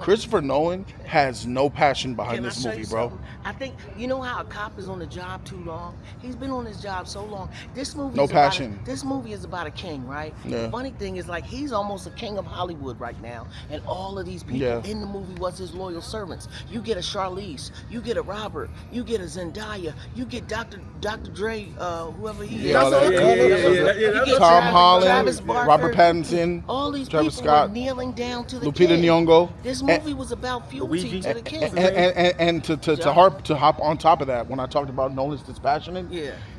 Christopher Nolan has no passion behind Can I this show movie, you bro. something? I think you know how a cop is on the job too long. He's been on his job so long. This movie No is passion. this movie is about a king, right? Yeah. The funny thing is, like, he's almost a king of Hollywood right now, and all of these people in the movie was his loyal servants. You get a Charlize, you get a Robert, you get a Zendaya, you get Dr. Dre, whoever he is. Tom Holland, Travis Barker, Robert Pattinson, all these Travis people Scott, were kneeling down to the Lupita king. Nyong'o. This movie was about fealty to the king. And to hop on top of that, when I talked about Nolan's dispassionate,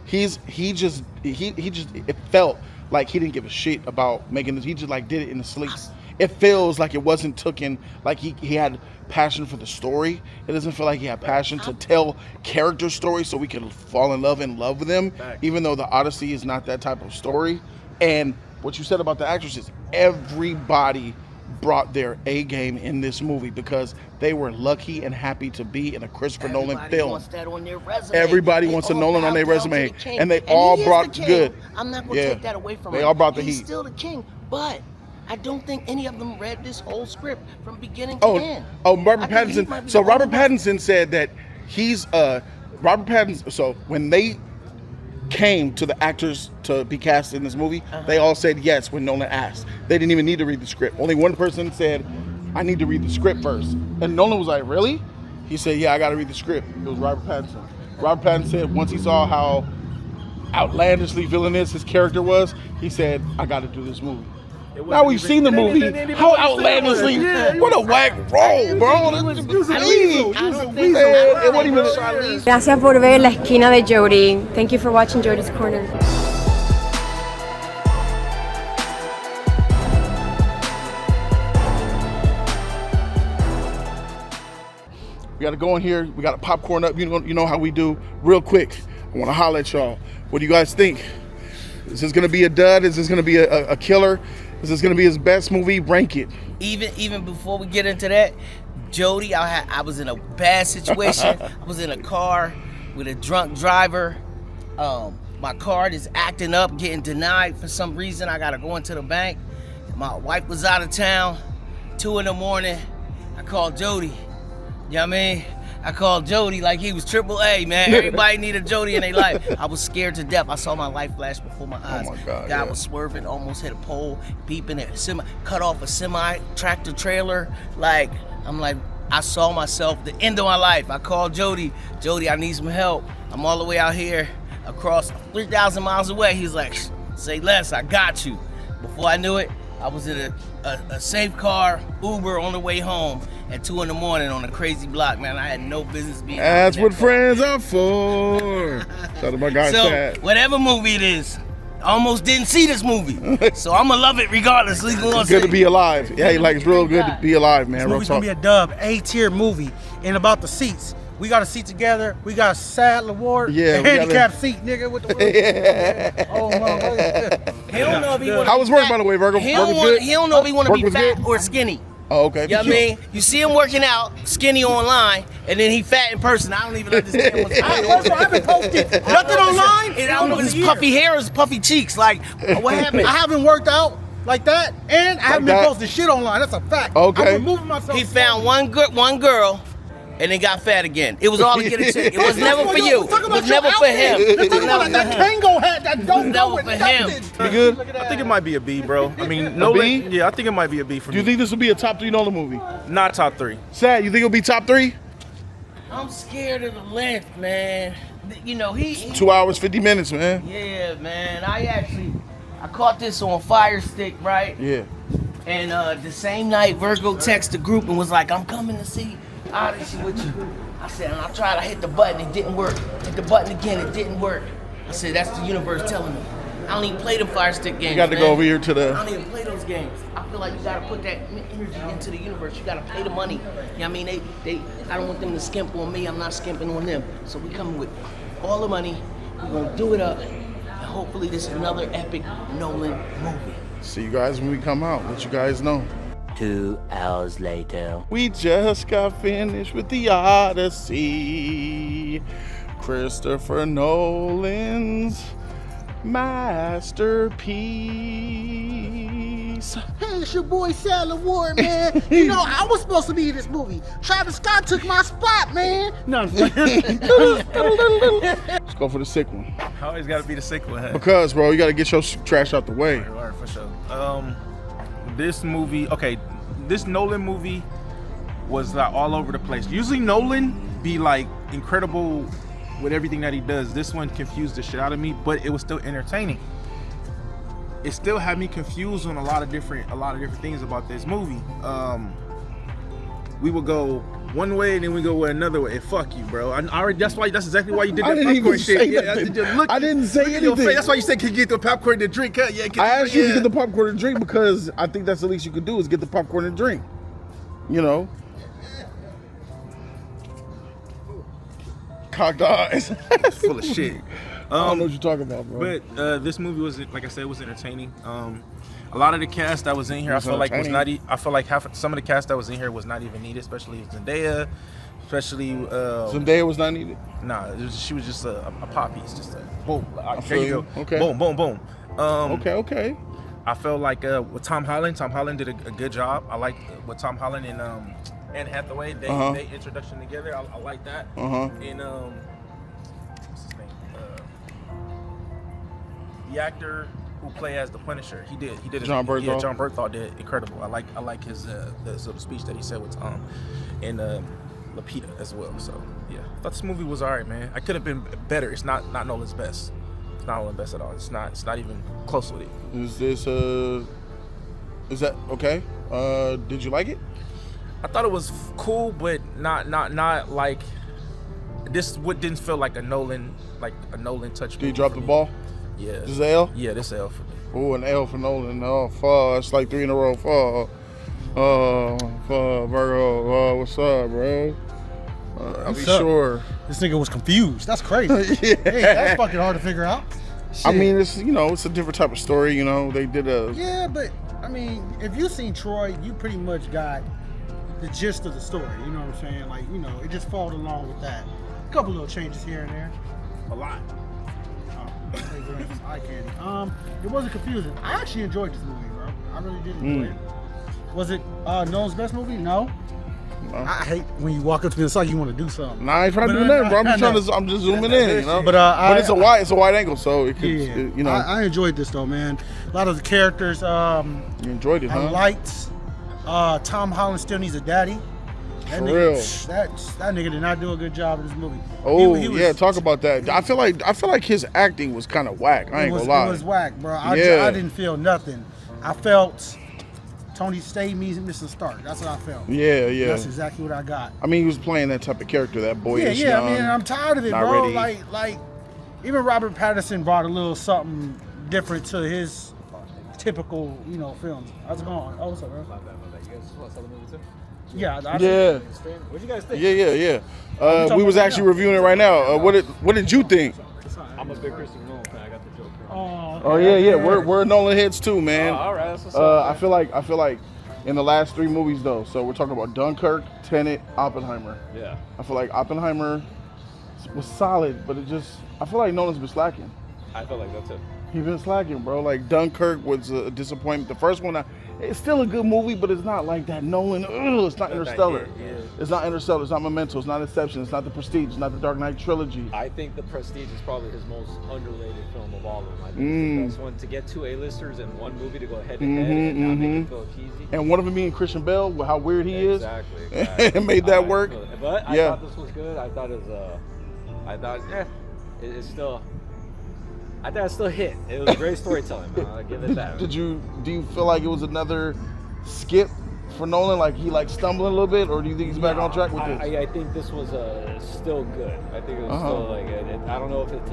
he just it felt like he didn't give a shit about making this. He just like did it in the sleep. It feels like it wasn't taken, like he had passion for the story. It doesn't feel like he had passion to tell character stories so we could fall in love with them, even though the Odyssey is not that type of story. And what you said about the actresses, everybody brought their A game in this movie because they were lucky and happy to be in a Christopher Nolan film. Wants that on their resume. Everybody wants a Nolan on their resume, and they all brought good. I'm not going to take that away from him. They all brought the heat. He's still the king, but I don't think any of them read this whole script from beginning to end. Robert Pattinson. So Robert Pattinson said that he's Robert Pattinson. So when they came to the actors to be cast in this movie, they all said yes when Nolan asked. They didn't even need to read the script. Only one person said, I need to read the script first. And Nolan was like, really? He said, yeah, I got to read the script. It was Robert Pattinson. Robert Pattinson said once he saw how outlandishly villainous his character was, he said, I got to do this movie. Now we've seen the movie. How outlandishly, what a whack role, bro. Gracias por ver La Esquina de Jody. Thank you for watching Jody's Corner. We got to go in here. We got to popcorn up. You know how we do. Real quick, I want to holler at y'all. What do you guys think? Is this going to be a dud? Is this going to be a killer? Is this going to be his best movie? Rank it. Even before we get into that, Jody, I was in a bad situation. I was in a car with a drunk driver. My card is acting up, getting denied for some reason. I got to go into the bank. My wife was out of town. 2 a.m. I called Jody. You know what I mean? I called Jody like he was AAA, man. Everybody needed Jody in their life. I was scared to death. I saw my life flash before my eyes. Oh my God, Guy was swerving, almost hit a pole, beeping it, cut off a semi-tractor trailer. Like, I'm like, I saw myself, the end of my life. I called Jody. Jody, I need some help. I'm all the way out here, across 3,000 miles away. He's like, say less, I got you. Before I knew it, I was in a safe car, Uber on the way home at 2 a.m. on a crazy block, man. I had no business being That's what friends are for. Shout out to my guy, Chad. Whatever movie it is, I almost didn't see this movie. So I'm going to love it regardless. It's good to be alive. Yeah, like it's real good to be alive, man. This movie's going to be a dub, A-tier movie. And about the seats, we got a seat together. We got a saddle award. Yeah, handicap seat, nigga, with the yeah. Oh, man. He don't know if he want How was work, by the way, Virgo? He don't know if he want to be fat or skinny. Oh, okay. You know what I mean? You see him working out, skinny online, and then he fat in person. I don't even understand what's going on. I haven't posted nothing online. And I don't know if his puffy hair or his puffy cheeks. Like, what happened? I haven't worked out like that, and I haven't been posting shit online. That's a fact. Okay. I'm removing myself. He found one girl, and then got fat again. It was all to get a chick. It was never for you. It was never for him. Let's talk about that tango hat that don't go with him. You good? I think it might be a B, bro. I mean, Nolan. Yeah, I think it might be a B for me. Do you think this will be a top 3 Nolan movie? Not top 3. Sad, you think it'll be top 3? I'm scared of the length, man. You know, he 2 hours, 50 minutes, man. Yeah, man. I caught this on Fire Stick, right? Yeah. And the same night, Virgo texted the group and was like, I'm coming to see Odyssey with you. I said, and I tried, I hit the button, it didn't work. Hit the button again, it didn't work. I said, that's the universe telling me. I don't even play them Fire Stick games. You got to go over here to the... I don't even play those games. I feel like you got to put that energy into the universe. You got to pay the money. You know what I mean? I don't want them to skimp on me. I'm not skimping on them. So we coming with all the money. We're going to do it up. And hopefully this is another epic Nolan movie. See you guys when we come out. Let you guys know. 2 hours later. We just got finished with the Odyssey. Christopher Nolan's masterpiece. Peace. Hey, it's your boy Salad Ward, man. You know, I was supposed to be in this movie. Travis Scott took my spot, man. No, Let's go for the sick one. Always got to be the sick one. Huh? Because, bro, you got to get your trash out the way. All right, for sure. This movie, okay, this Nolan movie was like all over the place. Usually Nolan be like incredible with everything that he does. This one confused the shit out of me, but it was still entertaining. It still had me confused on a lot of different things about this movie. We would go one way and then we go another way. Fuck you, bro. That's exactly why you did that popcorn shit. Yeah, I didn't say anything. That's why you said, can you get the popcorn to drink? Yeah, I asked you to get the popcorn and drink because I think that's the least you could do is get the popcorn and drink. You know? Cocked eyes. Full of shit. I don't know what you're talking about, bro. But this movie was, like I said, was entertaining. A lot of the cast that was in here, I feel like some of the cast that was in here was not even needed, especially Zendaya. Zendaya was not needed. Nah, she was just a pop piece, just a boom. There you go. Okay. Boom, boom, boom. Okay. I felt like with Tom Holland did a good job. I like with Tom Holland and Anne Hathaway, they introduction together. I like that. And what's his name? The actor who played as the Punisher, he did. John Berthold. Yeah, John Berthold did incredible. I like his the sort of speech that he said with Tom and Lapita as well. So yeah, I thought this movie was alright, man. I could have been better. It's not Nolan's best. It's not Nolan's best at all. It's not even close with it. Is that okay? Did you like it? I thought it was cool, but not like this. What didn't feel like a Nolan touch. Did he drop the ball? Yeah. This is L? Yeah, this L for me. Oh, an L for Nolan. Oh, fuck. It's like 3 in a row. Fuck. Virgo. What's up, bro? I'll be sure. This nigga was confused. That's crazy. Yeah. Hey, that's fucking hard to figure out. Shit. I mean, it's it's a different type of story. They did a. Yeah, but I mean, if you seen Troy, you pretty much got the gist of the story. You know what I'm saying? Like, it just followed along with that. A couple little changes here and there. A lot. Eye candy. It wasn't confusing. I actually enjoyed this movie, bro. I really did enjoy it. Was it Nolan's best movie? No. I hate when you walk up to me. It's like you want to do something. Nah, I ain't trying to do nothing, bro. I'm just zooming in, But it's a wide angle, so it could, I enjoyed this though, man. A lot of the characters. You enjoyed it, huh? I liked. Tom Holland still needs a daddy. For real. That nigga did not do a good job in this movie. Oh, yeah, talk about that. I feel like his acting was kind of whack. I ain't gonna lie. It was whack, bro. I didn't feel nothing. I felt Tony stayed me Mr. Stark. That's what I felt. Yeah. That's exactly what I got. I mean, he was playing that type of character, that boyish. Yeah. I mean, I'm tired of it, bro. Ready. Like, even Robert Pattinson brought a little something different to his typical, films. How's it going? Oh, what's up, bro? You guys saw the movie too? Yeah. What'd you guys think? Yeah. We was actually reviewing it right now. What did you think? I'm a big Christopher Nolan fan. I got the joke. Oh yeah. We're Nolan heads too, man. All right. That's what's up. I feel like in the last 3 movies though. So we're talking about Dunkirk, Tenet, Oppenheimer. Yeah. I feel like Oppenheimer was solid, but I feel like Nolan's been slacking. I feel like that too. He's been slacking, bro. Like Dunkirk was a disappointment. The first one, it's still a good movie, but it's not like that Nolan. It's not Interstellar. It's not Interstellar. It's not Memento. It's not Inception. It's not The Prestige. It's not the Dark Knight trilogy. I think The Prestige is probably his most underrated film of all of them. I think it's the best one to get 2 A-listers in one movie to go head to head and not make it feel cheesy. And one of them being Christian Bale, with how weird he is. Exactly. It made that work. But I thought this was good. I thought it still hit. It was great storytelling, man. I'll give it that. Do you feel like it was another skip for Nolan? Like he stumbling a little bit, or do you think he's back on track with this? I think this was still good. I think it was still I don't know if it's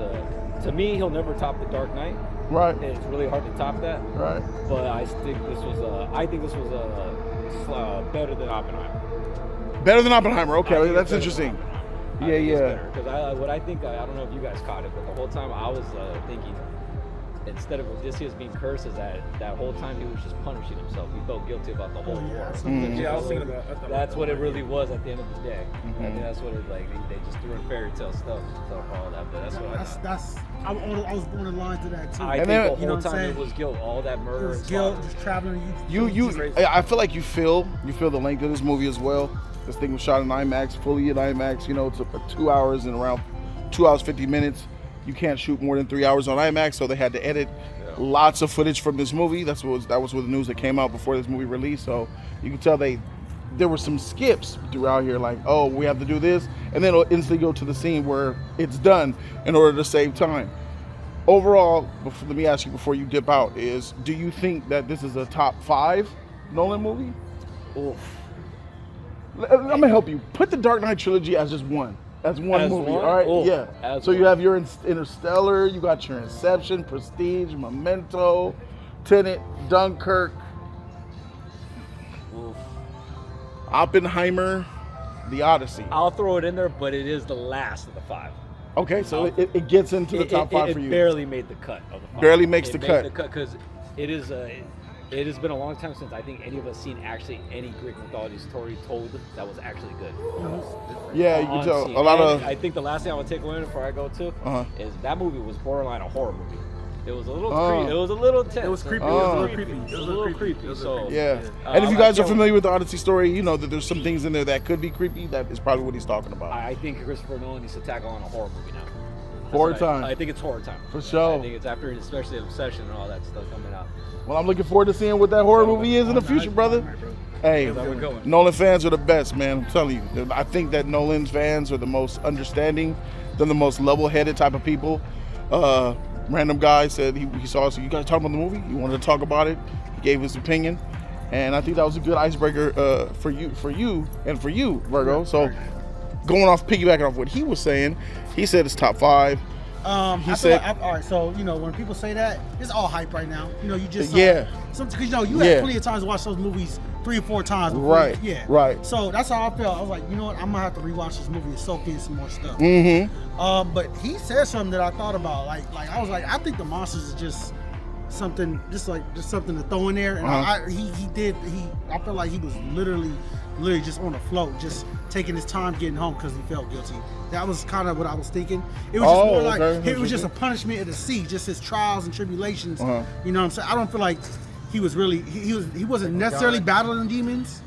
to me, he'll never top The Dark Knight. Right. It's really hard to top that. Right. But I think this was better than Oppenheimer. Better than Oppenheimer. Okay, that's interesting. Because I don't know if you guys caught it, but the whole time I was thinking instead of Odysseus being cursed, is that whole time he was just punishing himself. He felt guilty about the whole war. Yeah, I was thinking about. That's what it really was at the end of the day. I think that's what it like. They just threw in fairy tale stuff for all that, but that's what I was born in line to that too. I think the whole time it was guilt, all that murder. It was guilt, just traveling. I feel like you feel the length of this movie as well. This thing was shot in IMAX, fully in IMAX. You know, it's 2 hours and around 2 hours 50 minutes. You can't shoot more than 3 hours on IMAX, so they had to edit lots of footage from this movie. That was what the news that came out before this movie released. So you can tell there were some skips throughout here, like, oh, we have to do this, and then it'll instantly go to the scene where it's done in order to save time. Overall, let me ask you before you dip out: do you think that this is a top 5 Nolan movie? Oof. I'm gonna help you. Put the Dark Knight trilogy as just one. As one movie, all right? Oh, yeah. So you have your Interstellar, you got your Inception, Prestige, Memento, Tenet, Dunkirk, Oppenheimer, The Odyssey. I'll throw it in there, but it is the last of the 5. Okay, so it gets into the top 5 for you. It barely made the cut of the 5. Barely makes the cut. Because it has been a long time since I think any of us seen actually any Greek mythology story told that was actually good. Yeah, you can tell a lot of. I think the last thing I would take away before I go to is that movie was borderline a horror movie. It was a little creepy. It was a little tense. It was creepy. It was a little creepy. So yeah. And if you guys are familiar with the Odyssey story, you know that there's some things in there that could be creepy. That is probably what he's talking about. I think Christopher Nolan needs to tackle on a horror movie now. Horror time. I think it's horror time. For sure. I think it's after, especially Obsession and all that stuff coming out. Well, I'm looking forward to seeing what that horror movie is in the future, brother. Hey, Nolan fans are the best, man. I'm telling you. I think that Nolan's fans are the most understanding. They're the most level-headed type of people. Random guy said he saw us. You guys talking about the movie? He wanted to talk about it. He gave his opinion, and I think that was a good icebreaker for you, and for you, Virgo. So, going off, piggybacking off what he was saying, he said it's top 5. He said, all right, so, you know, when people say that, it's all hype right now. You know, you just because, you know, you had plenty of times to watch those movies 3 or 4 times before. Right. Yeah. Right. So that's how I felt. I was like, you know what, I'm gonna have to rewatch this movie and soak in some more stuff. But he said something that I thought about. Like I was like, I think the monsters is just something, just something to throw in there. And I felt like he was literally just on a float, just taking his time getting home because he felt guilty. That was kind of what I was thinking. It was just more like it was just a punishment of the sea, just his trials and tribulations. You know what I'm saying? I don't feel like he was really he wasn't necessarily battling demons.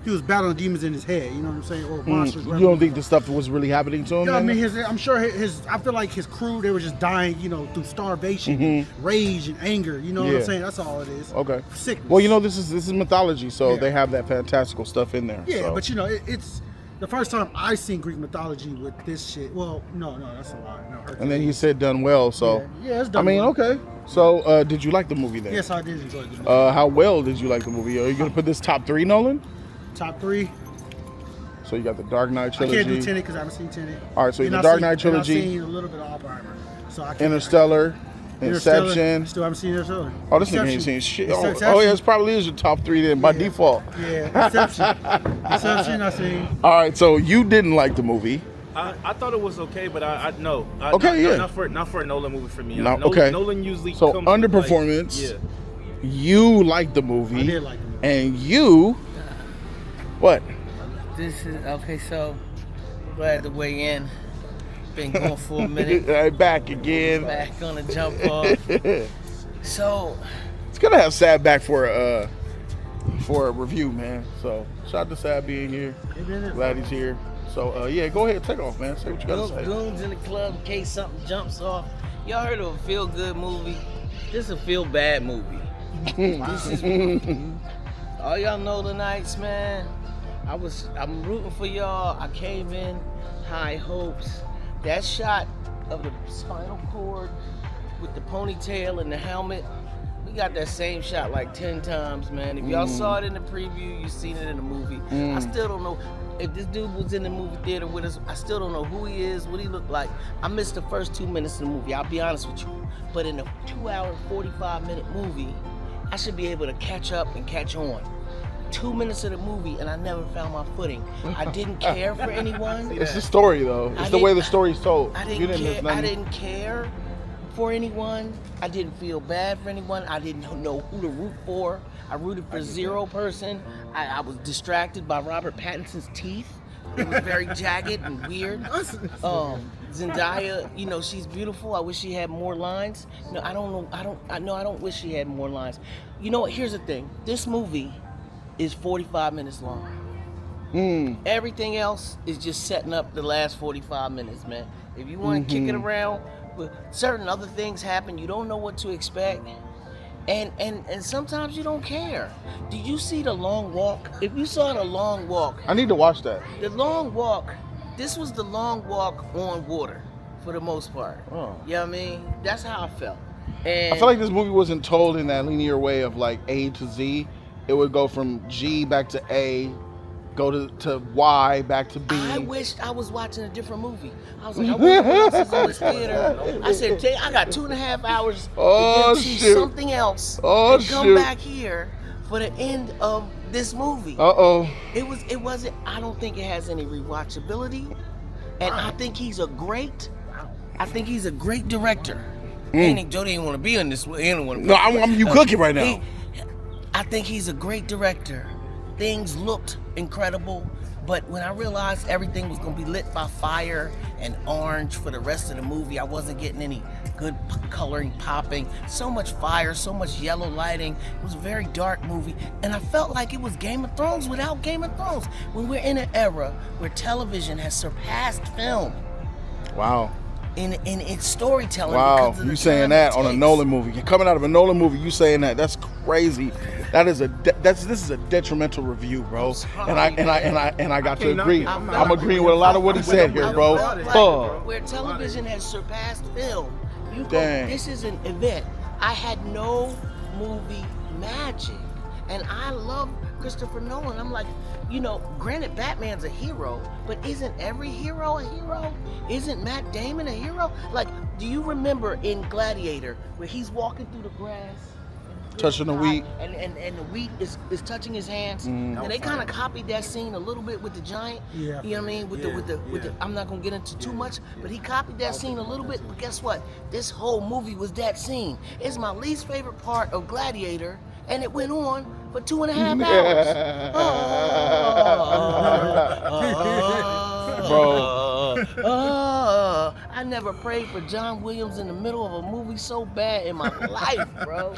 He was battling demons in his head. You know what I'm saying? Or monsters. You don't think the stuff was really happening to him? Yeah, I mean, I'm sure I feel like his crew, they were just dying, you know, through starvation, rage, and anger. You know what I'm saying? That's all it is. Okay. Sickness. Well, you know, this is mythology, so they have that fantastical stuff in there. Yeah, so. but you know, it's the first time I seen Greek mythology with this shit. Well, no, that's a lie. No, and then he said done well, so. Yeah, it's done I mean, well. okay. So, did you like the movie then? Yes, I did enjoy the movie. How well did you like the movie? Are you going to put this top 3, Nolan? Top 3. So you got the Dark Knight trilogy. I can't do Tenet because I haven't seen Tenet. All right, so the Dark Knight trilogy. I've seen a little bit of Oppenheimer. So I can't. Inception. Still haven't seen Interstellar. Oh, this nigga ain't seen shit. Oh, yeah, this probably is your top 3 then by default. Yeah, Inception I seen. All right, so you didn't like the movie. I thought it was okay, but no. Not for a Nolan movie for me. Nolan usually so comes underperformance. Like, you liked the movie. I did like the movie. And you, what? This is okay. So glad to weigh in. Been going for a minute. Back again. Back on the jump off. So it's gonna have Sad back for a review, man. So shout out to Sad being here. Glad he's here. So yeah, go ahead, take off, man. Say what you gotta say. Goons in the club in case something jumps off. Y'all heard of a feel good movie? This is a feel bad movie. This is all y'all know tonight, man. I'm rooting for y'all. I came in high hopes. That shot of the spinal cord with the ponytail and the helmet, we got that same shot like 10 times, man. If y'all saw it in the preview, you seen it in the movie. I still don't know if this dude was in the movie theater with us. I still don't know who he is, what he looked like. I missed the first 2 minutes of the movie, I'll be honest with you. But in a 2-hour, 45-minute movie, I should be able to catch up and catch on. 2 minutes of the movie and I never found my footing. I didn't care for anyone. It's the story though. It's the way the story's told. I didn't care for anyone. I didn't feel bad for anyone. I didn't know who to root for. I rooted for zero person. I was distracted by Robert Pattinson's teeth. It was very jagged and weird. Zendaya, you know, she's beautiful. I wish she had more lines. No, I don't wish she had more lines. You know what? Here's the thing. This movie is 45 minutes long. Everything else is just setting up the last 45 minutes, man. If you want to kick it around, but certain other things happen, you don't know what to expect. And sometimes you don't care. Did you see The Long Walk? If you saw The Long Walk, I need to watch that. The Long Walk, this was the long walk on water for the most part. Oh. You know what I mean? That's how I felt. And I feel like this movie wasn't told in that linear way of like A to Z. It would go from G back to A, go to Y, back to B. I wished I was watching a different movie. I was like, I wonder what else is in this theater. I said, I got 2.5 hours to see something else and come back here for the end of this movie. It wasn't, I don't think it has any rewatchability. And I think he's a great director. Jody didn't want to be on this. You cooking right now. I think he's a great director. Things looked incredible, but when I realized everything was going to be lit by fire and orange for the rest of the movie, I wasn't getting any good coloring popping. So much fire, so much yellow lighting. It was a very dark movie, and I felt like it was Game of Thrones without Game of Thrones. When we're in an era where television has surpassed film. Wow. In its storytelling. Wow, you saying that on a Nolan movie? You're coming out of a Nolan movie, you saying that? That's crazy. This is a detrimental review, bro. And I got to agree. I'm agreeing with a lot of what he said here, bro. Where television has surpassed film, Dang. This is an event. I had no movie magic, and I love Christopher Nolan. I'm like, you know, granted, Batman's a hero, but isn't every hero a hero? Isn't Matt Damon a hero? Like, do you remember in Gladiator where he's walking through the grass, touching the wheat, and the wheat is touching his hands? And they kind of copied that scene a little bit with the giant. Yeah. You know what I mean? With the I'm not gonna get into too much, but he copied that scene a little bit. But guess what? This whole movie was that scene. It's my least favorite part of Gladiator, and it went on for 2.5 hours. I never prayed for John Williams in the middle of a movie so bad in my life, bro.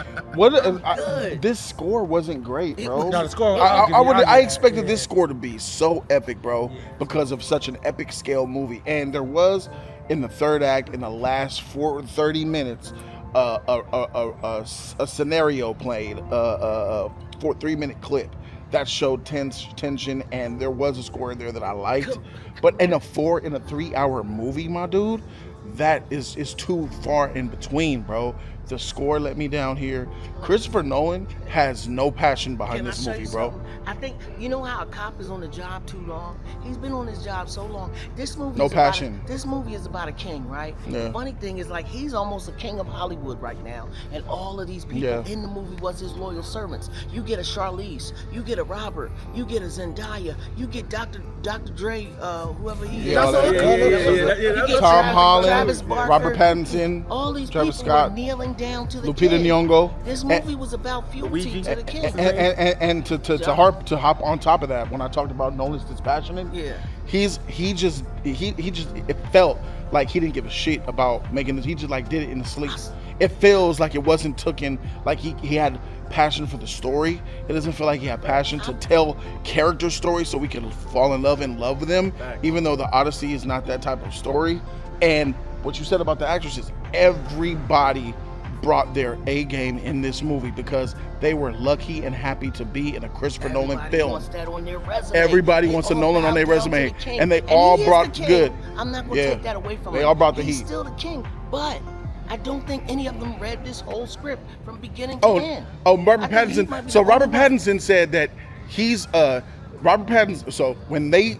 This score wasn't great, bro. I expected this score to be so epic, bro, because of such an epic scale movie. And there was, in the third act, in the last 30 minutes, a scenario played, a 3-minute clip that showed tension, and there was a score in there that I liked. But in a 3-hour movie, my dude, that is too far in between, bro. The score let me down here. Christopher Nolan has no passion behind this movie, bro. I think, you know how a cop is on the job too long? He's been on his job so long. This movie this movie is about a king, right? Yeah. The funny thing is, like, he's almost a king of Hollywood right now, and all of these people in the movie was his loyal servants. You get a Charlize, you get a Robert, you get a Zendaya, you get Dr. Dre, whoever he is. Tom Holland, Travis Barker, Robert Pattinson, all these Travis people Scott, were kneeling down to the Lupita king. Nyong'o. This movie was about fealty to the king. And to hop on top of that, when I talked about Nolan's dispassionate, he just it felt like he didn't give a shit about making this. He just like did it in his sleep. It feels like it wasn't taken, like he had passion for the story. It doesn't feel like he had passion to tell character stories so we could fall in love with them, even though the Odyssey is not that type of story. And what you said about the actresses, everybody brought their A game in this movie because they were lucky and happy to be in a Christopher Nolan film. Wants that on their resume. Everybody wants a Nolan on their resume, and they all brought good. I'm not going to take that away from him. They all brought the heat. He's still the king, but I don't think any of them read this whole script from beginning to end. Robert Pattinson. So Robert Pattinson said that he's Robert Pattinson. So when they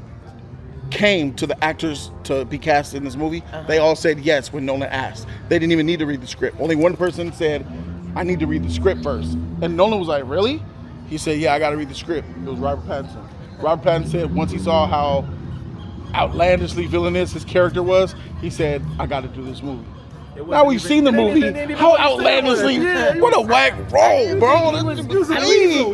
came to the actors to be cast in this movie, they all said yes when Nolan asked. They didn't even need to read the script. Only one person said, I need to read the script first. And Nolan was like, really? He said, yeah, I got to read the script. It was Robert Pattinson. Robert Pattinson said once he saw how outlandishly villainous his character was, he said, I got to do this movie. Now we've seen the movie. How outlandishly, what a whack role, bro. I don't think it wasn't even.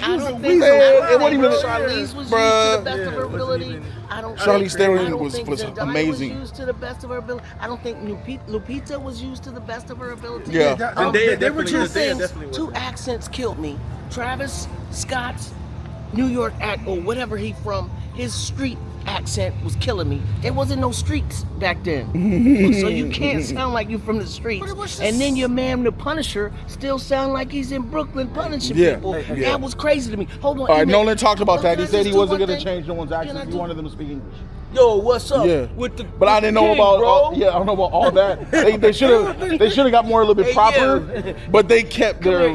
Charlize was used to the best of her ability. Charlize Theron was Zendaya amazing. Was used to the best of her ability. I don't think Lupita was used to the best of her ability. Yeah. There were two things. Two accents killed me. Travis Scott's New York act or whatever he from, his street accent was killing me. There wasn't no streets back then. So you can't sound like you from the streets. And then your man, the Punisher, still sound like he's in Brooklyn punishing people. That was crazy to me. Hold on. All right, Nolan talked about that. He said he wasn't going to change no one's accent. He wanted them to speak English. Yo, what's up? Yeah. With the, but I didn't know about all, I don't know about all that. They should have got more a little bit proper, but they kept their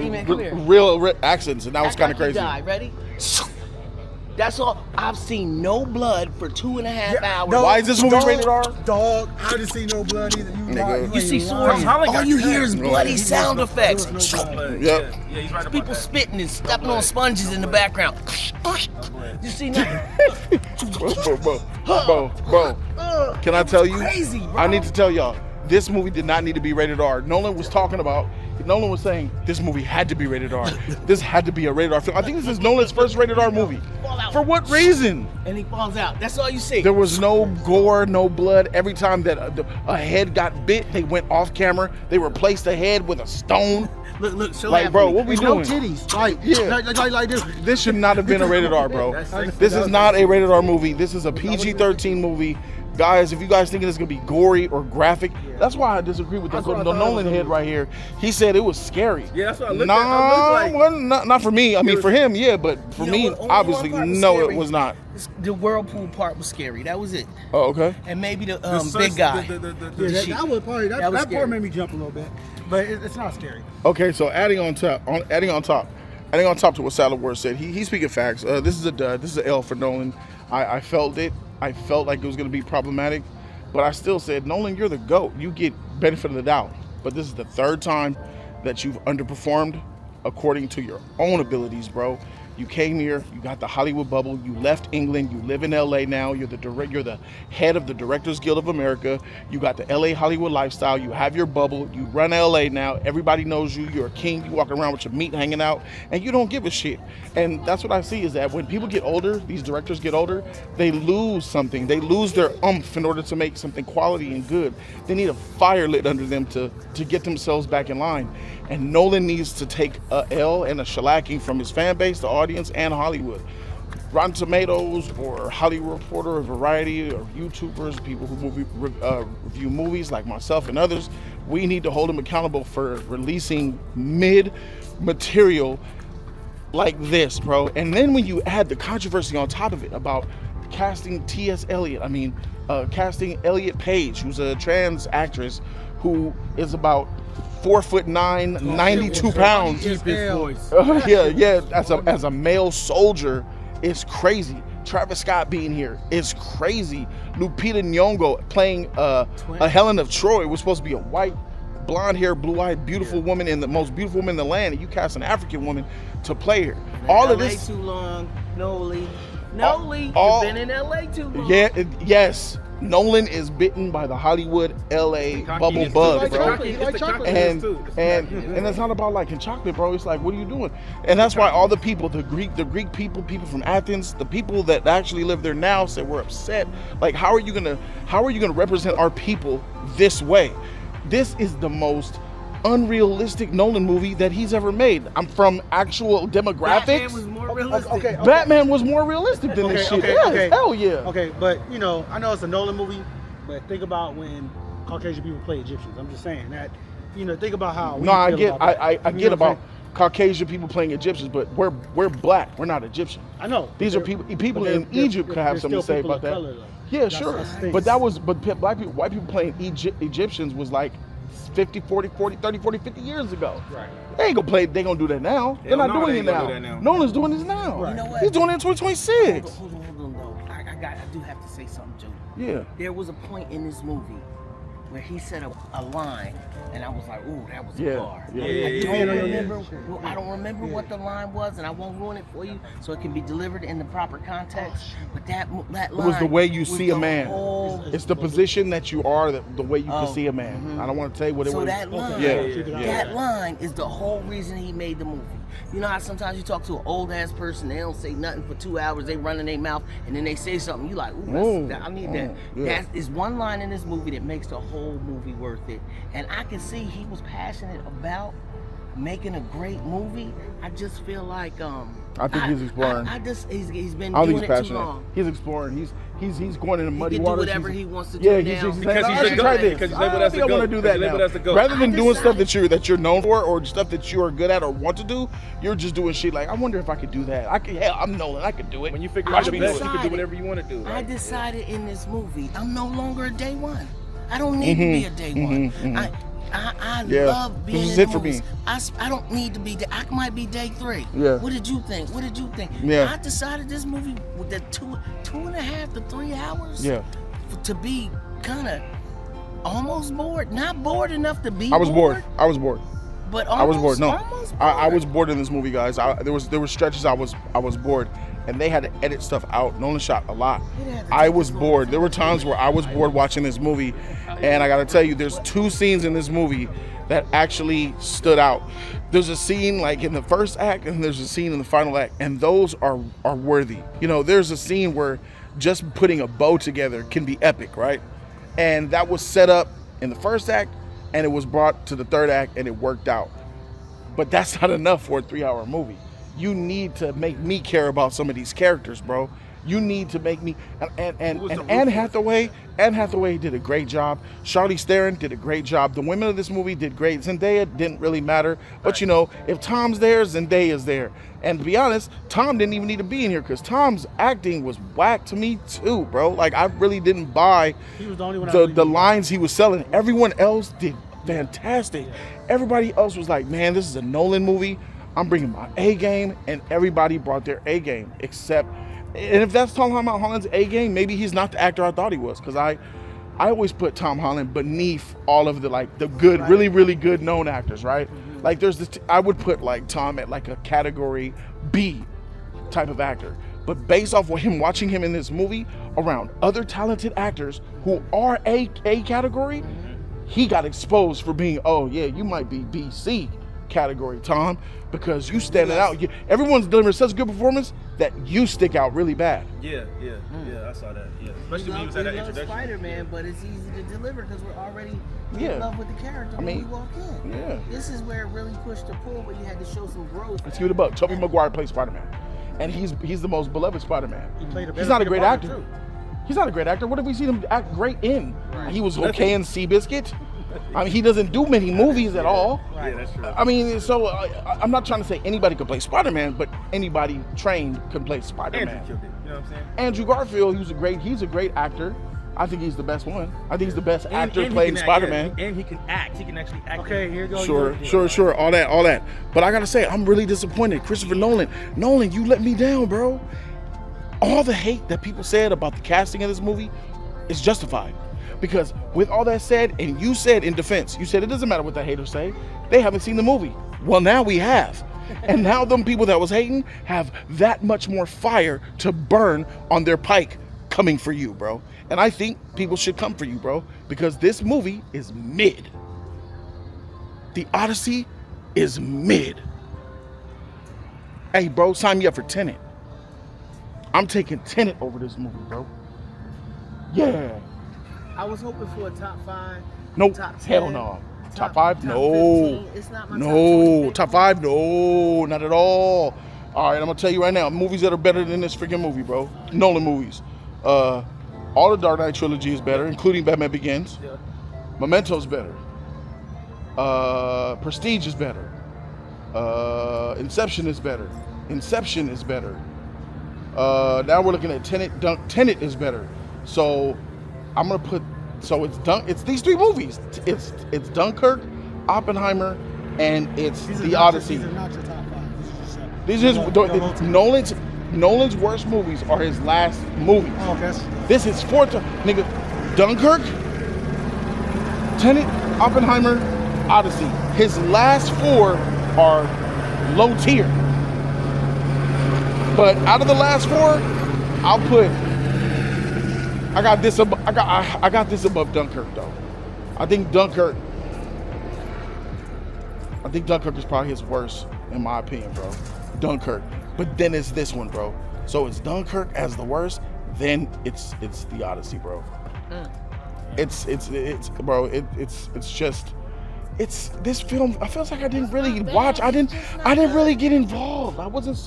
real accents, and that was kind of crazy. Ready? That's all. I've seen no blood for 2.5 hours. Why is this movie rated R? Dog, I didn't see no blood either. You see swords, all you hear is bloody sound effects. Yep. People spitting and stepping on sponges in the background. You see nothing? Bro, can I tell you? Crazy, bro. I need to tell y'all, this movie did not need to be rated R. Nolan was saying this movie had to be rated R. This had to be a rated R film. I think this is Nolan's first rated R movie. For what reason? And he falls out. That's all you see. There was no gore, no blood. Every time that a head got bit, they went off camera. They replaced the head with a stone. Look, so like, bro, what we doing? No titties. Like this. This should not have been a rated R, bro. This is not a rated R movie. This is a PG-13 movie. Guys, if you guys think it's gonna be gory or graphic, that's why I disagree with the Nolan head right here. He said it was scary. Yeah, that's what I looked at. Well, not for me. I mean, for him, yeah, but for me, obviously, no, it was not. The whirlpool part was scary. That was it. Oh, okay. And maybe the big guy. That part made me jump a little bit, but it's not scary. Okay, so adding on top to what Salad Wars said, he's speaking facts. This is a dud. This is an L for Nolan. I felt it. I felt like it was going to be problematic, but I still said, Nolan, you're the GOAT. You get benefit of the doubt. But this is the third time that you've underperformed according to your own abilities, bro. You came here, you got the Hollywood bubble, you left England, you live in LA now, you're the head of the Directors Guild of America, you got the LA Hollywood lifestyle, you have your bubble, you run LA now, everybody knows you, you're a king, you walk around with your meat hanging out, and you don't give a shit. And that's what I see is that when people get older, these directors get older, they lose something. They lose their oomph in order to make something quality and good. They need a fire lit under them to get themselves back in line. And Nolan needs to take a L and a shellacking from his fan base, the audience, and Hollywood. Rotten Tomatoes or Hollywood Reporter or Variety or YouTubers, people who review movies like myself and others, we need to hold them accountable for releasing mid material like this, bro. And then when you add the controversy on top of it about casting casting Elliot Page, who's a trans actress who is about 4'9", 92 pounds. As a male soldier, it's crazy. Travis Scott being here is crazy. Lupita Nyong'o playing a Helen of Troy was supposed to be a white, blonde-haired, blue-eyed, beautiful woman, and the most beautiful woman in the land, and you cast an African woman to play her. All of this. Too long, Nolan, you've been in LA too long. Yes. Nolan is bitten by the Hollywood LA bubble bug, bro. And it's not about liking chocolate, bro. It's like, what are you doing? And that's why all the people, the Greek people from Athens, the people that actually live there now said we're upset. Like, how are you gonna represent our people this way? This is the most unrealistic Nolan movie that he's ever made. I'm from actual demographics. Batman was more realistic. Okay. Batman was more realistic than this shit. Hell yeah. Okay, but I know it's a Nolan movie, but think about when Caucasian people play Egyptians. I'm just saying that, think about how. I get about Caucasian people playing Egyptians, but we're black. We're not Egyptian. I know. These are people in Egypt could have something to say about that. Color, yeah, sure. But white people playing Egyptians was like 50 years ago. Right. They ain't gonna play. They gonna do that now. They're not doing it now. Nolan's doing this now. Right. You know what? He's doing it in 2026. Hold on, though. I do have to say something, Joe. Yeah. There was a point in this movie where he said a line, and I was like, "Ooh, that was a bar." I don't remember what the line was, and I won't ruin it for you, so it can be delivered in the proper context. But that line was the way you see a man. Whole It's the position that you are, the way you can see a man. I don't want to tell you what it was. So that line, that line is the whole reason he made the movie. You know how sometimes you talk to an old ass person, they don't say nothing for 2 hours, they run in their mouth, and then they say something. You like, ooh, I need that. That is one line in this movie that makes the whole movie worth it. And I can see he was passionate about making a great movie. I just feel like I think he's exploring. He's been doing it too long. He's exploring. He's going into muddy he can waters. Do whatever he wants to do. Yeah, now. Because he's labeled as the GOAT. I want to do that now. Rather than doing stuff that you're known for or stuff that you are good at or want to do, you're just doing shit like, I wonder if I could do that. I'm Nolan. I could do it. When you figure out the best, you can do whatever you want to do. Right? I decided in this movie, I'm no longer a day one. I don't need to be a day one. I love being this is in it for movies. me. I don't need to be. I might be day 3. Yeah. What did you think? Yeah. I decided this movie with the 2.5 to 3 hours. Yeah. To be kind of almost bored. Not bored enough to be. I was bored. But almost, I was bored. No, almost bored. I was bored in this movie, guys. There were stretches I was bored, and they had to edit stuff out. Nolan shot a lot. I was bored. There were times where I was bored watching this movie, and I gotta tell you, there's 2 scenes in this movie that actually stood out. There's a scene like in the first act, and there's a scene in the final act, and those are worthy. You know, there's a scene where just putting a bow together can be epic, right? And that was set up in the first act, and it was brought to the third act, and it worked out. But that's not enough for a 3-hour movie. You need to make me care about some of these characters, bro. You need to make me and Anne Hathaway did a great job. Charlize Theron did a great job. The women of this movie did great. Zendaya didn't really matter, but you know, if Tom's there, Zendaya's there. And to be honest, Tom didn't even need to be in here because Tom's acting was whack to me too, bro. Like I really didn't buy the lines he was selling. Everyone else did fantastic. Everybody else was like, man, this is a Nolan movie. I'm bringing my A game, and everybody brought their A game except. And if that's Tom Holland's A game, maybe he's not the actor I thought he was, because I always put Tom Holland beneath all of the good, really, really good known actors, right? Like there's this, I would put like Tom at like a category B type of actor. But based off of watching him in this movie around other talented actors who are A category, he got exposed for being, oh yeah, you might be BC category, Tom, because you standing out. Everyone's delivering such a good performance that you stick out really bad. Yeah, I saw that. Yeah, especially when he was at that introduction. Spider-Man, but it's easy to deliver because we're already in love with the character when we walk in. Yeah, this is where it really pushed the pull, but you had to show some growth. Let's give it a buck. Tobey Maguire plays Spider-Man, and he's the most beloved Spider-Man. He's not a great actor. Too. He's not a great actor. What have we seen him act great in? Right. He was okay in Seabiscuit. I mean, he doesn't do many movies at all. Yeah, that's true. I mean, so I'm not trying to say anybody could play Spider-Man, but anybody trained can play Spider-Man. Andrew killed it. You know what I'm saying? Andrew Garfield, he's a great actor. I think he's the best one. I think he's the best actor playing Spider-Man. And he can act. He can actually act. Okay, here you go. Sure. All that. But I gotta say, I'm really disappointed. Christopher Nolan, you let me down, bro. All the hate that people said about the casting of this movie is justified. Because with all that said, and you said in defense, you said it doesn't matter what the haters say. They haven't seen the movie. Well, now we have. And now them people that was hating have that much more fire to burn on their pike coming for you, bro. And I think people should come for you, bro, because this movie is mid. The Odyssey is mid. Hey, bro, sign me up for Tenet. I'm taking Tenet over this movie, bro. Yeah. I was hoping for a top 5. Nope. Top 10, hell no. Top 5? No. 15. It's not my no. Top 5? No. Not at all. All right, I'm going to tell you right now, movies that are better than this freaking movie, bro. Nolan movies. All the Dark Knight trilogy is better, including Batman Begins. Yeah. Memento's better. Prestige is better. Inception is better. Now we're looking at Tenet. Tenet is better. So I'm gonna put. So it's these 3 movies. It's Dunkirk, Oppenheimer, and it's The Odyssey. These are not your top 5. These are just Nolan's worst movies are his last movies. Oh, okay. This is 4th, nigga. Dunkirk, Tenet, Oppenheimer, Odyssey. His last 4 are low tier. But out of the last 4, I'll put I got this above Dunkirk though. I think Dunkirk is probably his worst in my opinion, bro. Dunkirk. But then it's this one, bro. So it's Dunkirk as the worst, then it's the Odyssey, bro. It's this film. I feel like I didn't really watch. I didn't really get involved. I wasn't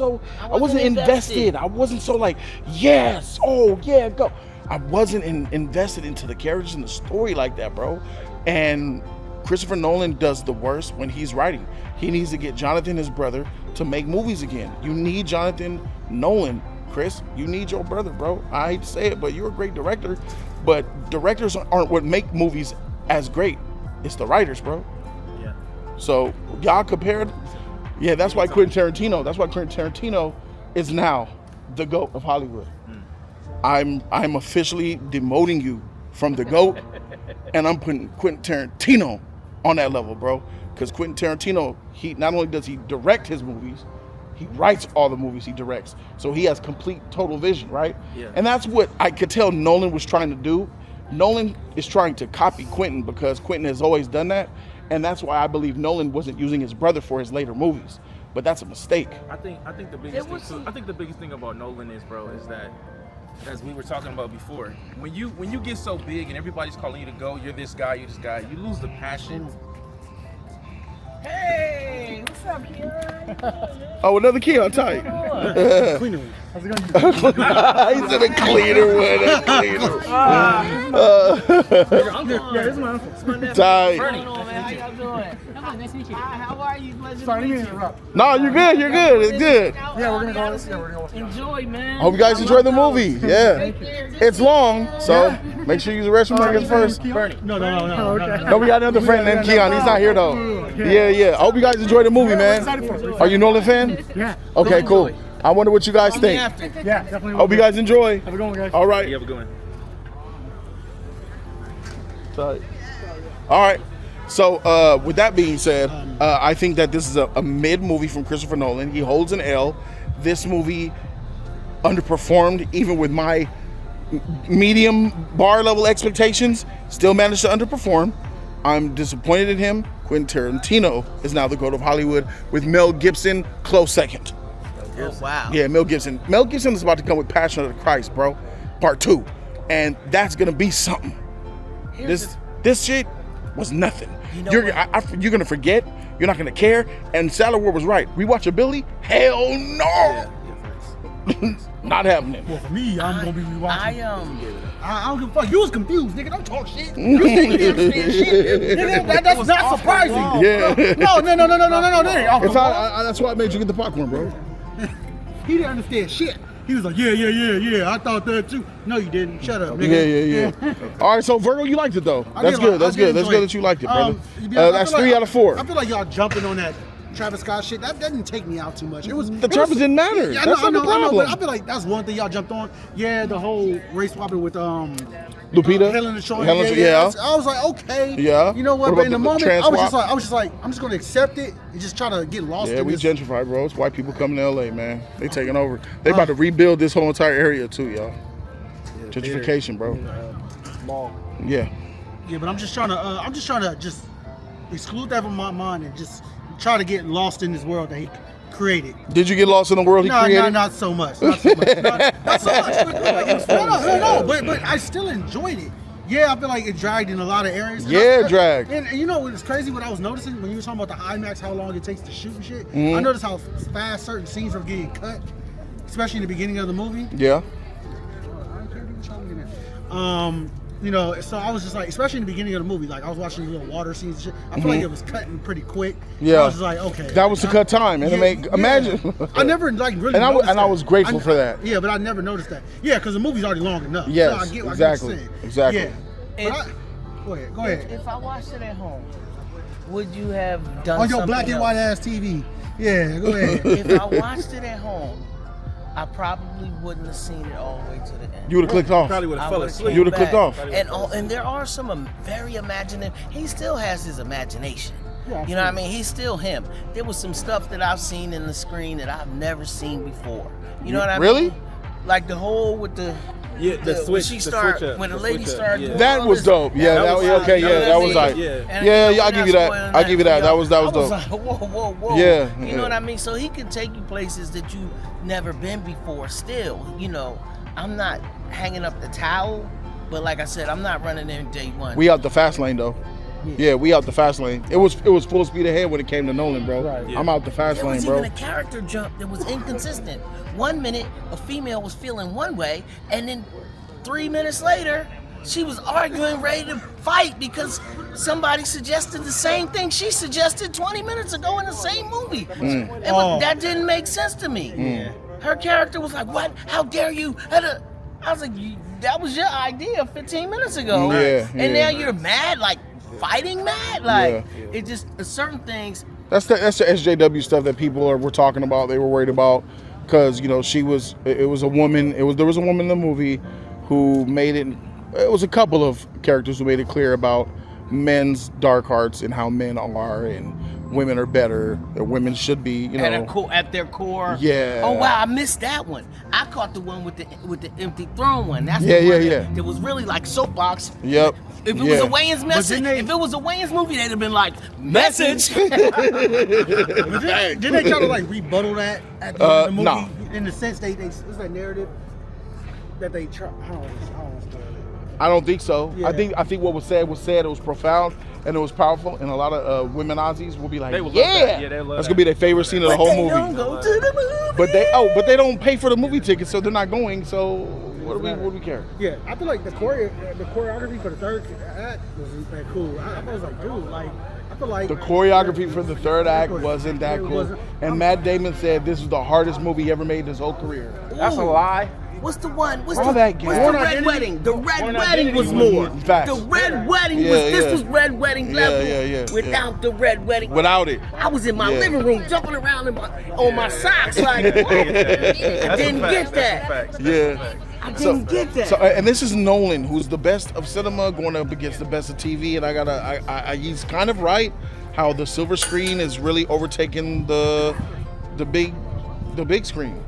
invested. I wasn't so like, yes, oh yeah, go. I wasn't invested into the characters and the story like that, bro. And Christopher Nolan does the worst when he's writing. He needs to get Jonathan, his brother, to make movies again. You need Jonathan Nolan, Chris. You need your brother, bro. I hate to say it, but you're a great director. But directors aren't what make movies as great. It's the writers, bro. Yeah. So y'all compared. Yeah, that's why Quentin Tarantino is now the GOAT of Hollywood. I'm officially demoting you from the GOAT, and I'm putting Quentin Tarantino on that level, bro. Because Quentin Tarantino, he not only does he direct his movies, he writes all the movies he directs. So he has complete, total vision, right? Yeah. And that's what I could tell Nolan was trying to do. Nolan is trying to copy Quentin because Quentin has always done that. And that's why I believe Nolan wasn't using his brother for his later movies. But that's a mistake. I think the biggest thing too, I think the biggest thing about Nolan is, bro, is that, as we were talking about before, when you get so big and everybody's calling you to go, you're this guy, you lose the passion. Hey, what's up, Keon? Oh, another Keon tight. Cleaner one. How's it going? He's in a cleaner one. Yeah, this is my uncle. Tight. What's going on, man? How y'all doing? Nice to meet you. Hi, how are you? Pleasure Sorry, to let meet me you. interrupt. No, you're good. You're good. It's good. Yeah, we're gonna go. Enjoy, man. Hope you guys enjoy the movie. Yeah. Take care. It's long, so make sure you use the restroom when you get first. Bernie. No. No, we got another friend named Keon. He's not here though. Yeah. I hope you guys enjoy the movie, man. Are you a Nolan fan? Yeah. Okay, cool. I wonder what you guys think. Yeah, definitely. Hope you guys enjoy. Have a good one, guys. All right. You have a good one. All right. So with that being said, I think that this is a mid movie from Christopher Nolan. He holds an L. This movie underperformed even with my medium bar level expectations. Still managed to underperform. I'm disappointed in him. Quentin Tarantino is now the GOAT of Hollywood with Mel Gibson close second. Oh, wow. Yeah, Mel Gibson. Mel Gibson is about to come with Passion of the Christ, bro. Part 2. And that's going to be something. This shit was nothing. You know you're going to forget. You're not going to care. And Sailor was right. Rewatchability? Hell no. Not happening. Well, for me, I'm gonna be rewatching. I I don't give a fuck. You was confused, nigga. Don't talk shit. You think you understand shit, nigga? That's not surprising. Yeah. No. Nigga. It's that's why I made you get the popcorn, bro. He didn't understand shit. He was like, yeah. I thought that too. No, you didn't. Shut up, nigga. Yeah. All right, so Virgo, you liked it though. That's good. That's good that you liked it, brother. That's 3 out of 4. I feel like y'all jumping on that Travis Scott shit. That didn't take me out too much. Travis didn't matter. Yeah, that's not the problem. But I feel like that's one thing y'all jumped on. Yeah, the whole race swapping with Lupita. Helen and Sean. Yeah. I was like, okay. Yeah. You know what? But in the moment, I was just like, I'm just gonna accept it and just try to get lost. Yeah, in we this. gentrified, bro. It's white people coming to LA, man. They taking over. They about to rebuild this whole entire area too, y'all. Gentrification, bro. Mall. Yeah. Yeah, but I'm just trying to just exclude that from my mind and just try to get lost in this world that he created. Did you get lost in the world he created? No, not so much. Not so much. No. But I still enjoyed it. Yeah, I feel like it dragged in a lot of areas. Yeah, dragged. And you know what's crazy? What I was noticing when you were talking about the IMAX, how long it takes to shoot and shit. I noticed how fast certain scenes were getting cut, especially in the beginning of the movie. Yeah. I don't care if you're trying to get in. You know, so I was just like, especially in the beginning of the movie, like I was watching the little water scenes and shit. I feel like it was cutting pretty quick. Yeah. I was just like, okay. That was to cut time, and imagine. I never like really. And noticed I was grateful for that. Yeah, but I never noticed that. Yeah, because the movie's already long enough. Yes, so I get exactly. what you're saying. Exactly. Yeah. Go ahead. If I watched it at home, would you have done on your something black and else? white ass TV? Yeah, go ahead. If I watched it at home, I probably wouldn't have seen it all the way to the end. You would have clicked off. Probably would have fell asleep. You would have clicked off. And there are some very imaginative. He still has his imagination. Yeah, you know what I mean? He's still him. There was some stuff that I've seen in the screen that I've never seen before. You know what I mean? Really? Like the whole with the Yeah, the switch. When the lady started doing that all was this, dope. Yeah, that was okay. Yeah, that was like. Yeah, I'll give you that. I'll give you that. That was dope. Like, whoa. Yeah, you know what I mean. So he can take you places that you never been before. Still, you know, I'm not hanging up the towel, but like I said, I'm not running in day one. We out the fast lane though. Yeah, we out the fast lane. It was full speed ahead when it came to Nolan, bro. Right. I'm out the fast lane, bro. There was even a character jump that was inconsistent. 1 minute, a female was feeling one way, and then 3 minutes later, she was arguing, ready to fight because somebody suggested the same thing she suggested 20 minutes ago in the same movie. That didn't make sense to me. Her character was like, "What? How dare you?" I was like, "That was your idea 15 minutes ago, and now you're mad, like fighting mad, like it just certain things." That's the SJW stuff that people were talking about. They were worried about because it was a woman. There was a woman in the movie who made it. It was a couple of characters who made it clear about men's dark hearts and how men are and women are better. That women should be, at their core. Yeah. Oh wow, I missed that one. I caught the one with the empty throne one. That's yeah. It was really like soapbox. Yep. If it was a Wayans message, if it was a Wayans movie, they'd have been like, message. Didn't they try to like rebuttal that at the end of the movie? Nah. In the sense it's a narrative that they try. I don't think so. Yeah. I think what was said. It was profound and it was powerful. And a lot of women Aussies will be like, They would love that. Yeah, they love that's that. gonna be their favorite scene of the whole movie. Don't go to the movie. But they don't pay for the movie tickets, so they're not going. So what do we care? Yeah, I feel like the choreography for the third act was that cool. I was like, dude, like I feel like The choreography for the third act wasn't that cool. And Matt Damon said this was the hardest movie he ever made in his whole career. That's a lie. What's the one? What's All the that Red Wedding? The Red Wedding was more. Facts. The Red Wedding Yeah, was. yeah. This was Red Wedding level. Yeah. Without the Red Wedding. Without it. I was in my living room jumping around on my socks like. What? I didn't get that. Yeah. I didn't get that. So, and this is Nolan, who's the best of cinema, going up against the best of TV. And he's kind of right. How the silver screen is really overtaking the big screen.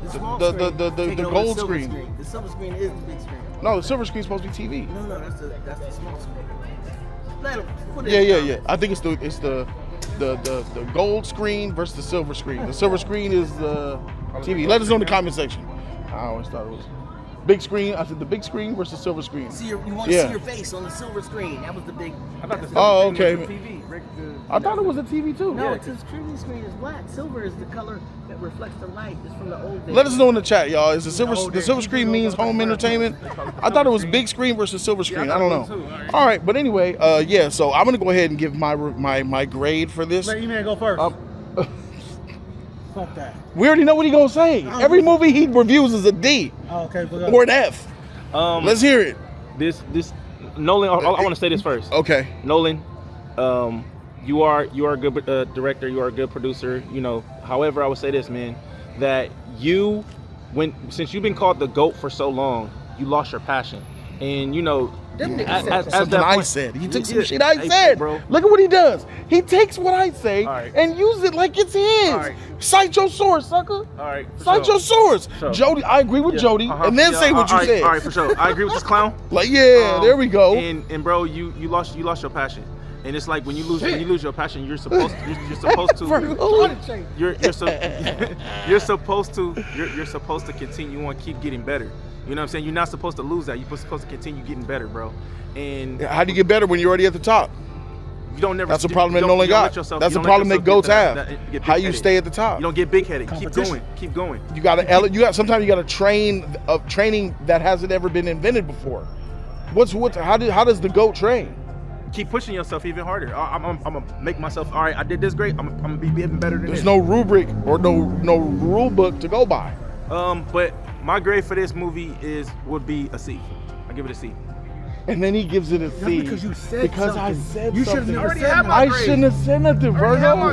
The gold screen. The silver screen is the big screen. No, the silver screen's supposed to be TV. No, that's the small screen. Let him put it Yeah. I think it's the gold screen versus the silver screen. The silver screen is the TV. Let us know in the comment section. I always thought it was big screen. I said the big screen versus silver screen. You want to see your face on the silver screen. That was the big. Oh, okay. I thought it was a TV too. No, the TV screen is black. Silver is the color that reflects the light. It's from the old days. Let us know in the chat, y'all. Is the silver screen means home entertainment? I thought it was big screen versus silver screen. I don't know. All right, but anyway, so I'm gonna go ahead and give my grade for this. Let E-Man go first. Fuck that. We already know what he's gonna say. Every movie he reviews is a D or an F. Let's hear it. This Nolan. I want to say this first. Okay. Nolan, you are a good director. You are a good producer. However, I would say this, man, that since you've been called the GOAT for so long, you lost your passion, and something I said. He took some shit I said. Bro. Look at what he does. He takes what I say and uses it like it's his. Right. Cite your source, sucker. All right. Cite your source. Sure. Jody, I agree with Jody, and then say what you said. All right, for sure. I agree with this clown. Like, there we go. And bro, you lost your passion. And it's like when you lose your passion, you're supposed to continue on, keep getting better. You know what I'm saying? You're not supposed to lose that. You're supposed to continue getting better, bro. And how do you get better when you're already at the top? You don't never. That's a problem that Nolan got. That's a problem that goats have. How you stay at the top? You don't get big headed. Keep going. You sometimes you gotta train training that hasn't ever been invented before. How does the goat train? Keep pushing yourself even harder. I'm gonna make myself. All right, I did this great. I'm gonna be even better than this. There's no rubric or no rule book to go by. But my grade for this movie would be a C. I give it a C. And then he gives it a C. Because you said because something. I said you something. Never said I shouldn't have said nothing, Virgo.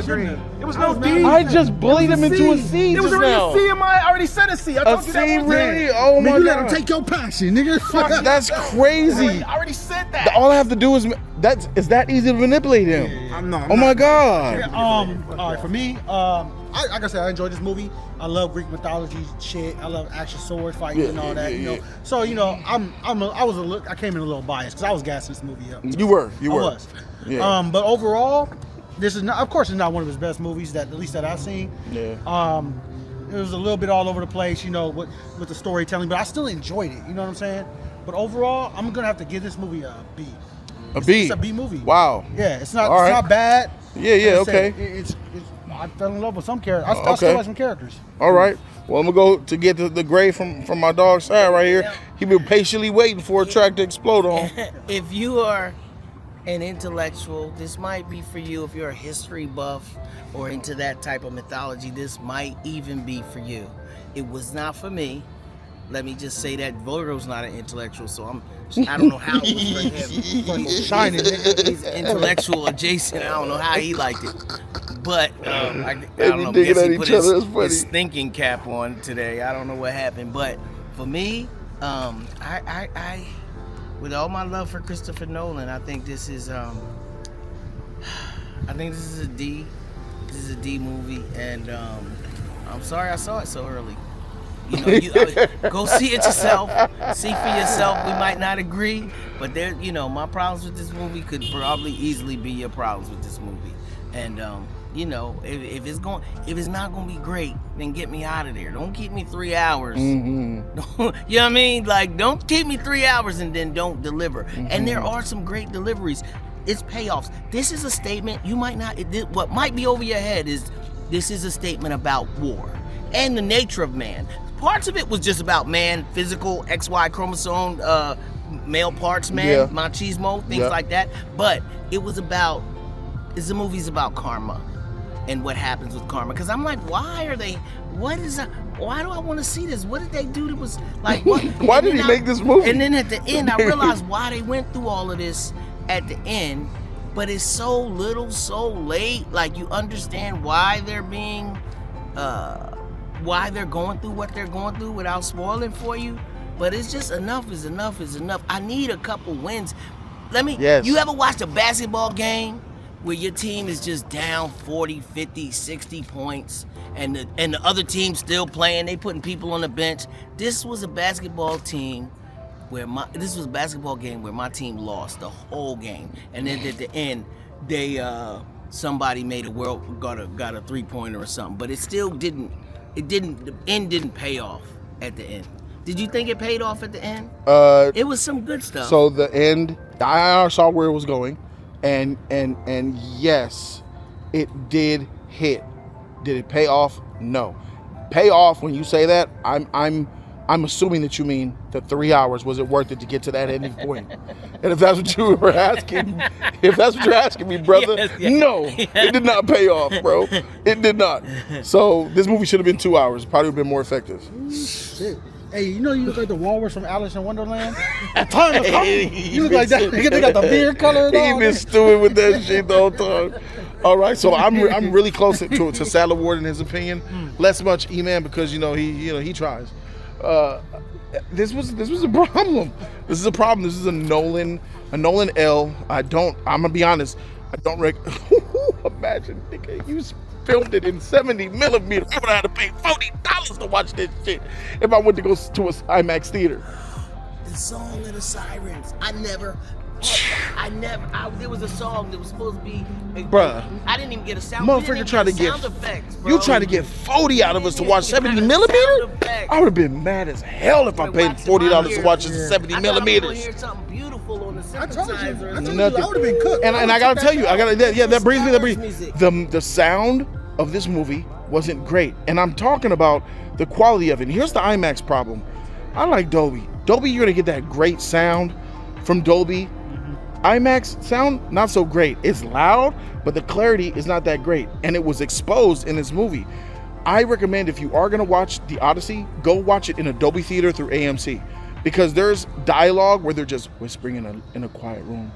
It was no D. I just bullied him into a C. It was already a C in I already said a C. I told you that. A C, really? Oh my God. You let him take your passion, nigga. That's crazy. I already said that. All I have to do is that easy to manipulate him. I'm not. Oh my God. All right, for me, I like I said, I enjoyed this movie. I love Greek mythology shit. I love action sword fighting and all that. You know, so you know, I came in a little biased because I was gassing this movie up. You were. I was. Yeah. But overall, this is not. Of course, it's not one of his best movies at least that I've seen. Yeah. It was a little bit all over the place, you know, with the storytelling, but I still enjoyed it. You know what I'm saying? But overall, I'm gonna have to give this movie a B. It's a B movie. Wow. Yeah, it's not bad. Yeah, okay. I fell in love with some characters. I still like some characters. All right. Well, I'm gonna go to get the grade from my dog's side right here. He been patiently waiting for a track to explode on. If you are an intellectual, this might be for you. If you're a history buff or into that type of mythology, this might even be for you. It was not for me. Let me just say that Voto's not an intellectual, so I don't know how it was for him. He's intellectual adjacent. I don't know how he liked it. But I don't know. Guess he put his thinking cap on today. I don't know what happened. But for me, I with all my love for Christopher Nolan, I think this is a D. This is a D movie, and I'm sorry I saw it so early. You know, go see it yourself. See for yourself. We might not agree, but there, you know, my problems with this movie could probably easily be your problems with this movie. And you know, if it's not gonna be great, then get me out of there. Don't keep me 3 hours. Mm-hmm. You know what I mean? Like, don't keep me 3 hours and then don't deliver. Mm-hmm. And there are some great deliveries. It's payoffs. This is a statement you might not. What might be over your head is this is a statement about war and the nature of man. Parts of it was just about man, physical, XY chromosome, male parts, man, machismo, things like that. But the movie's about karma and what happens with karma. Because I'm like, why do I want to see this? What did they do that was like, what? Why did he make this movie? And then at the end, I realized why they went through all of this at the end. But it's so little, so late. Like, you understand why they're being... why they're going through what they're going through without spoiling for you. But it's just enough is enough is enough. I need a couple wins. You ever watched a basketball game where your team is just down 40, 50, 60 points and the other team's still playing, they putting people on the bench? This was a basketball game where my team lost the whole game. And then at the end, they somebody made got a 3-pointer or something, but it still didn't. The end didn't pay off at the end. Did you think it paid off at the end? It was some good stuff. So the end, I saw where it was going, and yes, it did hit. Did it pay off? No. Pay off, when you say that, I'm assuming that you mean the 3 hours. Was it worth it to get to that ending point? And if that's what you were asking, if that's what you're asking me, brother, no, it did not pay off, bro. It did not. So this movie should have been 2 hours. Probably would have been more effective. Shit. Hey, you know you look like the walrus from Alice in Wonderland? Time to come. You look like that. They got the beard color and all. He been stewing with that shit the whole time. All right, so I'm really close to Salad Ward in his opinion. Less much E-Man because he tries. This was a problem. This is a problem. This is a Nolan L. I'm gonna be honest. I don't imagine, nigga, you filmed it in 70 millimeters. I would have had to pay $40 to watch this shit if I went to go to an IMAX theater. The Song of the Sirens. There was a song that was supposed to be. Bruh. I didn't even get a sound. Motherfucker trying to get sound effects, bro. You trying to get 40 out of us to watch 70 millimeter? I would have been mad as hell if I paid $40 to watch 70 millimeters. I hear something beautiful on the I told you, I Nothing. would have been cooked. And I gotta tell you, that brings me. The sound of this movie wasn't great, and I'm talking about the quality of it. And here's the IMAX problem. I like Dolby. Dolby, you're gonna get that great sound from Dolby. IMAX sound, not so great. It's loud, but the clarity is not that great. And it was exposed in this movie. I recommend, if you are going to watch the Odyssey, go watch it in a Dolby theater through AMC. Because there's dialogue where they're just whispering in a quiet room.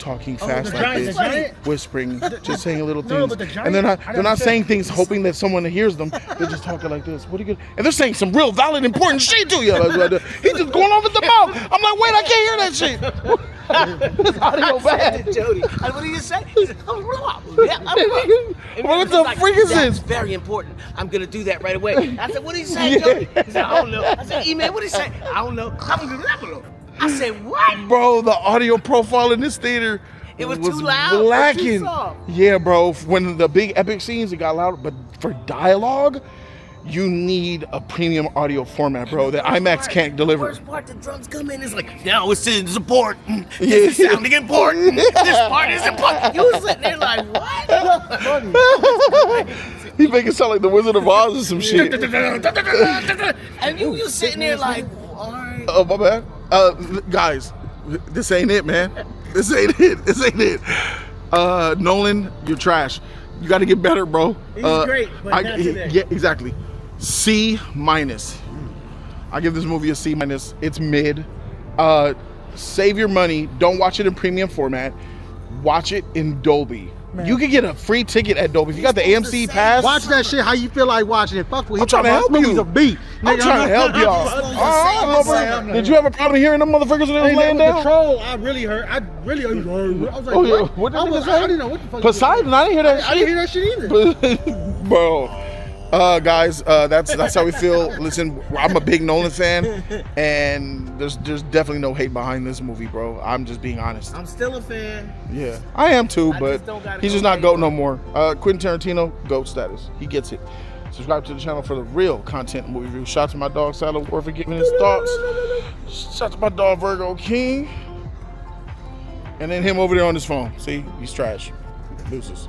Talking fast like this, whispering, just saying little things. And they're not saying things hoping that someone hears them. They're just talking like this. What are you good? And they're saying some real valid, important shit to you. He's just going off at the mouth. I'm like, wait, I can't hear that shit. His audio bad. Jody, what do you say? He said, what the freak is this? That's very important. I'm gonna do that right away. I said, what did he say, Jody? He said, I don't know. I said, E-man, what did he say? I don't know. I said, what? Bro, the audio profile in this theater. It was too loud or too lacking. soft? Yeah, bro. When the big epic scenes, it got loud. But for dialogue, you need a premium audio format, bro, that IMAX can't deliver. The first part, the drums come in, it's like, now it's important. This is sounding important. This part is important. You was sitting there like, what? He make it sound like the Wizard of Oz or some shit. And you was sitting there like, all right. Oh, my bad. Guys, this ain't it, man. This ain't it. This ain't it. Nolan, you're trash. You got to get better, bro. He's great, but not today. Yeah, exactly. C-. I give this movie a C-. It's mid. Save your money. Don't watch it in premium format. Watch it in Dolby. Man. You can get a free ticket at Dolby. If you got the AMC pass. Watch that shit how you feel like watching it. Fuck with I'm trying to help you. A beat. I'm trying to help y'all. Did you have a problem hearing them motherfuckers when they was laying down? Control, I really heard. I was like, oh, yeah. What did I didn't know what the fuck. Poseidon, I didn't hear that shit. I didn't hear that shit either. Bro. Guys, that's how we feel. Listen, I'm a big Nolan fan, and there's definitely no hate behind this movie, bro. I'm just being honest. I'm still a fan. Yeah, I am too, but he's just not GOAT no more. Quentin Tarantino, GOAT status. He gets it. Subscribe to the channel for the real content movie review. Shout out to my dog Salad War for giving his thoughts. Shout out to my dog Virgo King. And then him over there on his phone. See, he's trash. Deuces.